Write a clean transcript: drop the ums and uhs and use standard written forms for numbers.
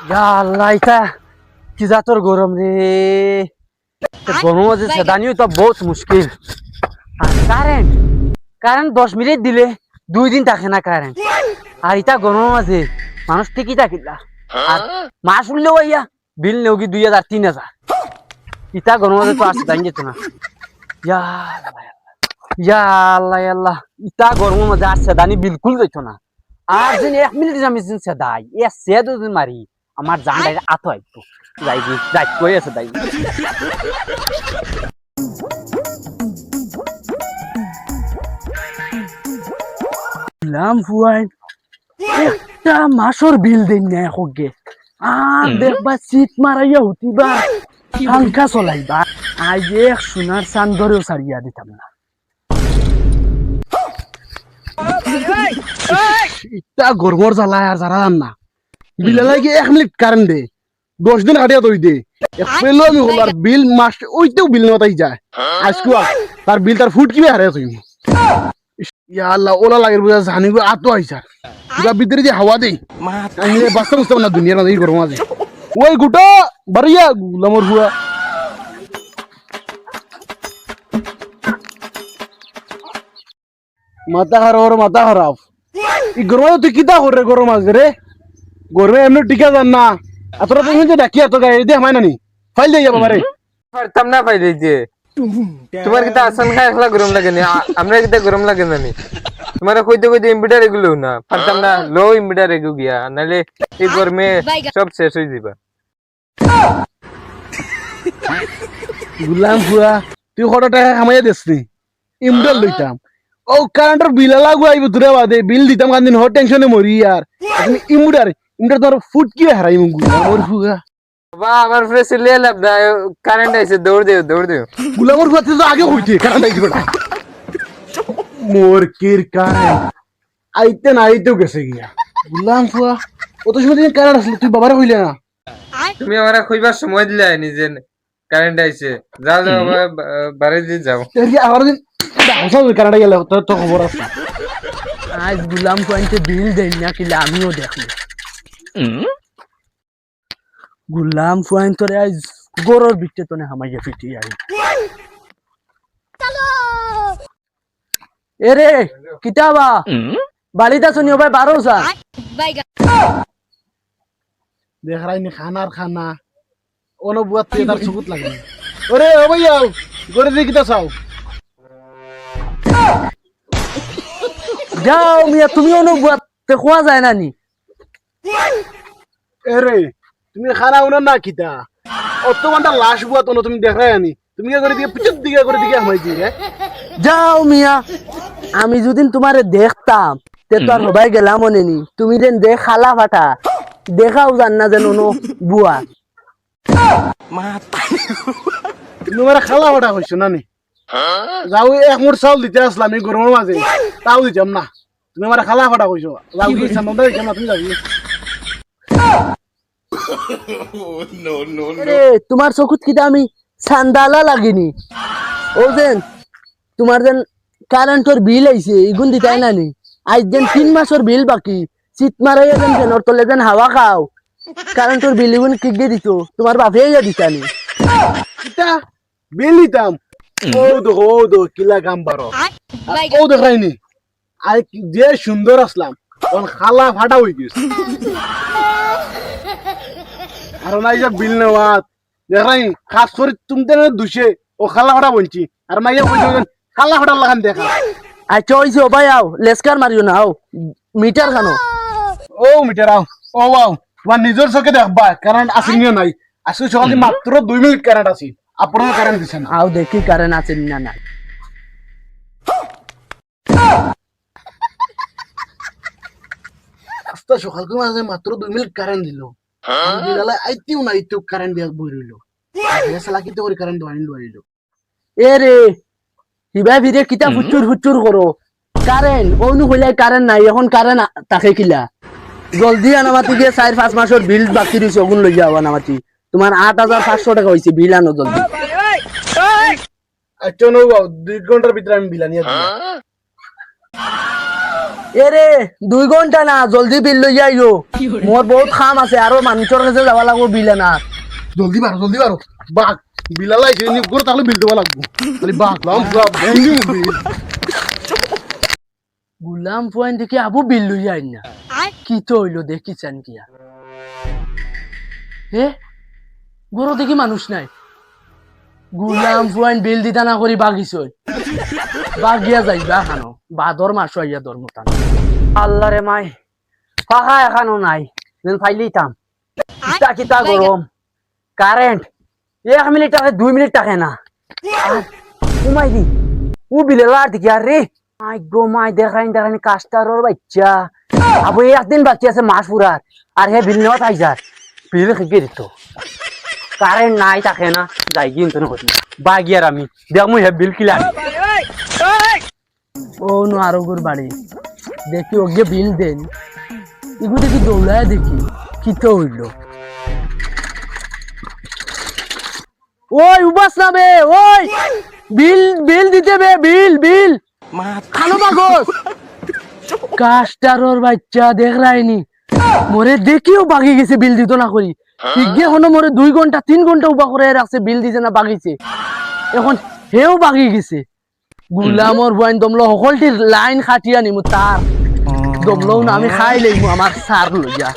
ইয়া আল্লাহ এটা কি জাতর গরম রে গরম আছে সেদানিও তো বহুত মুশকিল আর কারেন্ট 10 মিনিট দিলে 2 দিন থাকে না কারেন্ট আর এটা গরম আছে মানুষ ঠিকই থাকিলা আর মাস উঠলেও ইয়া বিল নেও কি 2000 3000 ইটা গরম আছে তো আসতে দাঁড়িয়ে যেত না ইয়া আল্লাহ ইয়া আল্লাহ আল্লাহ ইটা গরম মধ্যে আর সেদানি বিলকুল যেত না আর যেন 1 মিনিট আমি যেন সেদাই এ সেদো দিন মারি আমার জান আতো আইতো যাই কই আছে দাই লাম ফুয়াই একটা মাসর বিল দেন না হোগে আর দেখবা শীত মারাইয়া উঠিবা পাঙ্খা চলাইবা আজ এক সোনার চান ধরেও সারিয়া দিতাম না ইটা গরমর জ্বালায় আর যারা জান না বিলে লাগে 1 মিনিট কারেন্ট দে 10 দিন হাটিয়া দই দে পেলো আমি হল আর বিল মাস ওইতেও বিল নতাই যায় আজকে তার বিল তার ফুট কিবে হারিয়ে তুই ইয়া আল্লাহ ওলা লাগের বুঝা জানি গো আতো আইছার পুরা ভিতরে যে হাওয়া দেই আমি বাস্তব বুঝতাম না দুনিয়ার মধ্যে গরম আছে ওই গুটা বাড়িয়া গুলামর হুয়া মাথা খারাপ এই গরমে তুই কিতা করে গরম আছে রে গরমে এমনি টিকা যান না এতটা তুমি যে ডাকি এত গায়ে দিয়ে আমায় নানি ফাইল দিয়ে বাবা রে পারতাম না ফাইল দিতে তোমার কিতা আসান খায় একলা গরম লাগে না আমরা কিতা গরম লাগে না নি তোমার কইতে ইনভার্টার এগুলো না পারতাম না লো ইনভার্টার এগু গিয়া নালে এই গরমে সব শেষ হয়ে যাবে গুলাম ফুয়া তুই কত টাকা কামাইয়া দিসনি ইমডাল লইতাম ও কারেন্টের বিল লাগু আইব তোরে বাদে বিল দিতাম কান্দিন হট টেনশনে মরি আর তুমি ইমডার তোর ফুট কি হারাই মুগু মোর ফুয়া বাবা আমার ফ্রেশ লিয়ে লাভ না কারেন্ট আইছে দৌড় দেও গুলামর ফুয়া তো আগে হইতে কারেন্ট আইছে বেটা মোর কির কারেন্ট আইতেও গেছে গিয়া গুলাম ফুয়া কত সময় দিন কারেন্ট আসলে তুই বাবারে কইলে না তুমি আমারে কইবার সময় দিলা নিজে কারেন্ট আইছে যাও বাড়ি দিয়ে যাও আর দিন কারেন্ট গেলে তো খবর আছে আজ গুলাম ফুয়াইতে বিল দেই না কিলা আমিও দেখি গুলাম ফুয়াইন তোরে আজ গরর বিটে তো না হামাইয়া ফিটি আই এরে কিতাবা বাড়িতে শুনিও ভাই 12 দেখ রাইনি খানা অনুবাদ তুই তার সুকুত লাগে ওরে ও ভাইয়া গরে দি কিতা চাও যাও মিয়া তুমি অনুবাদ তে খোয়া যায় না নি এরে তুমি খানা উনা না কিতা অত ঘন্টা লাশ বুয়া তো তুমি দেখ রাই আনি তুমি কি করে দিয়ে পিছন দিকে করে দিকে আমাই দি রে যাও মিয়া আমি যদিন তোমারে দেখতাম তে তো আর সবাই গেলাম মনে নি তুমি দেন দেখ খালা ফাটা দেখাও জান না যেন নো বুয়া তুমি আমার খালা ফাটা কইছো না নি যাও এক মুঠ চাউল দিতে আসলাম এই গরমের মাঝে তাও দিতাম না তুমি আমার খালা ফাটা কইছো যাও কি সামনে কেন তুমি যাবি তোমার চকুত কিটা আমি সান্দালা লাগিনি ও যেন তোমার যেন কারেন্টর বিল আইছে ইগুন দিতাই না নি আজ যেন 3 মাসের বিল বাকি শীত মারাইয়া যেন ফেনর তলে যেন হাওয়া খাও কারেন্টর বিল ইগুন কিগে দিত তোমার বাপে ইয়া দিতানি কিটা বিল দিতাম ও দো কিলা কাম বারো ও দেখাইনি আই যে সুন্দর আসলাম তখন খালা ফাটা হই গেছে আর নাই যে বিল নেওয়াত দেখাই খাস করে তুমি দুষে ও খালা ফাটা বলছি আর মাইয়া কইছেন খালা ফাটা লাগান দেখা আচ্ছা ওইছে ভাই আও লেসকার মারিও না আও মিটার খানো ও মিটার আও ও আও তোমার নিজের চোখে দেখবা কারণ আসেনিও নাই আজকে সকালে মাত্র 2 মিনিট কারেন্ট আছে আপনার কারেন্ট দিছেন আও দেখি কারেন্ট আছে না নাই আস্তে সকালকে মাঝে মাত্র 2 মিনিট কারেন্ট দিল বিড়ালে আইতেও কারেন্ট দিয়া বই রইল সালা কিতে করে কারেন্ট দোয়াইল এ রে হিবা ভিরে কিতা ফুচুর করো কারেন্ট ওনু হইলে কারেন্ট নাই এখন কারেন্ট তাকে কিলা জলদি আনামাতি গিয়ে 4-5 মাসের বিল বাকি রইছে ওগুন লই যাও আনামাতি তোমার 8500 টাকা হইছে বিল আনো জলদি আচ্ছা নো 2 ঘন্টার ভিতরে আমি বিল আনিয়া দিই এরে 2 ঘন্টা না জলদি বিল লই আইও মোর বহুত কাম আছে আরো মানুষের কাছে যাওয়া লাগবো বিল না জলদি বারো বাঘ বিলালাই নি করে তাহলে বিল দেওয়া লাগবো খালি বাঘ লাম সব ভেঙ্গি বিল গুলাম পয়েন্ট দেখি আবু বিল লই আইন না কি তো হইলো দেখি চান কিয়া হে গরো দেখি মানুষ নাই গুলাম পয়েন্ট বিল দিতা না করি বাগিছ বাগিয়া যাইবা খানো বাদর মাস আইয়া ধর্মতান আল্লাহ রে মাই পাখা এখানো নাই যেন ফাইলিতাম কিতা কিতা গরম কারেন্ট 1 মিনিট থাকে 2 মিনিট থাকে না উমাই দি ও বিলেলার দিকে আরে আই গো মাই দেখাইন কাস্টারর বাচ্চা আবু একদিন বাকি আছে মাস পুরার আর হে বিল নেওয়া থাই যার বিল খেয়ে দিত কারেন্ট নাই থাকে না যাই কিন্তু বাগিয়ার আমি দেখ মুই হে বিল কিলা ও নো আরোগুর বাড়ি দেখি ওকে বিল দেন এগু দেখি দৌড়ায় দেখি কি তো হইলো ওই উবাস না বে ওই বিল বিল দিতে বে বিল বিল খালো বাগস কাস্টারর বাচ্চা দেখ রাইনি মোরে দেখিও বাগি গেছে বিল দিত না করি ইগে হনো মোরে 2 ঘন্টা 3 ঘন্টা উবা করে রাখছে বিল দিছে না বাগিছে এখন হেও বাগি গেছে গুলামর বয়ান দমলো সকলটির লাইন খাটিয়া নিমু তার দমলো না আমি খাই লইমু আমার সার লইয়া